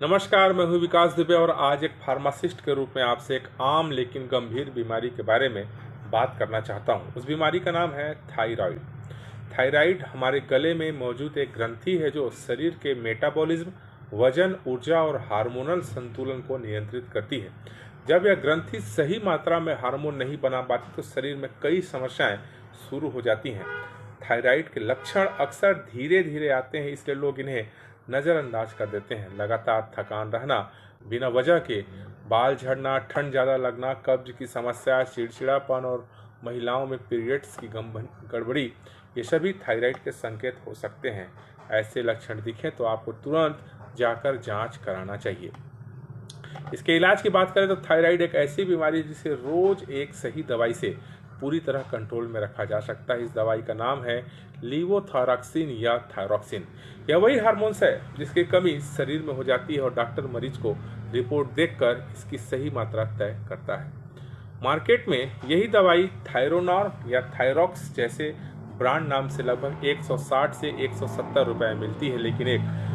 नमस्कार, मैं हूं विकास दुबे और आज एक फार्मासिस्ट के रूप में आपसे एक आम लेकिन गंभीर बीमारी के बारे में बात करना चाहता हूं। उस बीमारी का नाम है थायराइड। थायराइड हमारे गले में मौजूद एक ग्रंथि है जो शरीर के मेटाबॉलिज्म, वजन, ऊर्जा और हार्मोनल संतुलन को नियंत्रित करती है। जब यह ग्रंथि सही मात्रा में हार्मोन नहीं बना पाती तो शरीर में कई समस्याएं शुरू हो जाती हैं। थायराइड के लक्षण अक्सर धीरे धीरे आते हैं, इसलिए लोग इन्हें नज़रअंदाज कर देते हैं। लगातार थकान रहना, बिना वजह के बाल झड़ना, ठंड ज़्यादा लगना, कब्ज की समस्या, चिड़चिड़ापन और महिलाओं में पीरियड्स की गड़बड़ी, ये सभी थायराइड के संकेत हो सकते हैं। ऐसे लक्षण दिखें तो आपको तुरंत जाकर जांच कराना चाहिए। इसके इलाज की बात करें तो थायराइड एक ऐसी बीमारी है जिसे रोज एक सही दवाई से पूरी तरह कंट्रोल में रखा जा सकता है। इस दवाई का नाम है लीवोथायरॉक्सिन या थायरॉक्सिन। यह वही हार्मोन्स है जिसकी कमी शरीर में हो जाती है और डॉक्टर मरीज को रिपोर्ट देखकर इसकी सही मात्रा तय करता है। मार्केट में यही दवाई थायरोनॉर्म या थायरॉक्स जैसे ब्रांड नाम से लगभग 160 से 170 रुपए मिलती है, लेकिन एक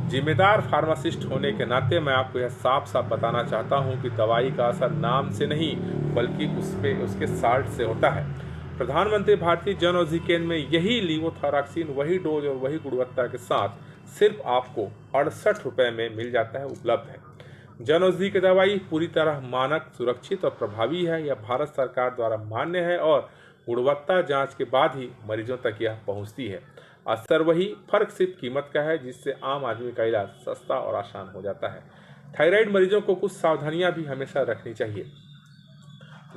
जिम्मेदार फार्मासिस्ट होने के नाते मैं आपको यह साफ साफ बताना चाहता हूं कि दवाई का असर नाम से नहीं बल्कि उसके साल्ट से होता है। प्रधानमंत्री भारतीय जन औषधि केंद्र में यही लीवोथायरॉक्सिन वही डोज और वही गुणवत्ता के साथ सिर्फ आपको 68 रुपए में मिल जाता है, उपलब्ध है। जन औषधि की दवाई पूरी तरह मानक, सुरक्षित और प्रभावी है। यह भारत सरकार द्वारा मान्य है और गुणवत्ता जांच के बाद ही मरीजों तक यह पहुंचती है। असर वही, फर्क सिर्फ कीमत का है, जिससे आम आदमी का इलाज सस्ता और आसान हो जाता है। थायराइड मरीजों को कुछ सावधानियां भी हमेशा रखनी चाहिए।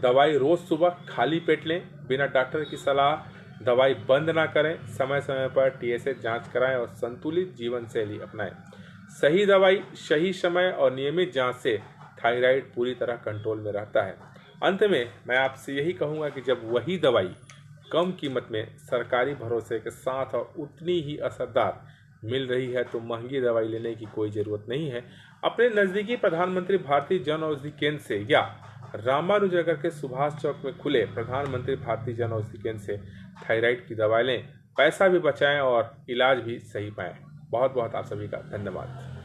दवाई रोज सुबह खाली पेट लें, बिना डॉक्टर की सलाह दवाई बंद ना करें। समय समय पर TSH जांच कराएं और संतुलित जीवन शैली अपनाएं। सही दवाई, सही समय और नियमित जांच से थायराइड पूरी तरह कंट्रोल में रहता है। अंत में मैं आपसे यही कहूँगा कि जब वही दवाई कम कीमत में सरकारी भरोसे के साथ और उतनी ही असरदार मिल रही है तो महंगी दवाई लेने की कोई ज़रूरत नहीं है। अपने नज़दीकी प्रधानमंत्री भारतीय जन औषधि केंद्र से या रामानुजनगर के सुभाष चौक में खुले प्रधानमंत्री भारतीय जन औषधि केंद्र से थायराइड की दवाई लें, पैसा भी बचाएं और इलाज भी सही पाएं। बहुत बहुत आप सभी का धन्यवाद।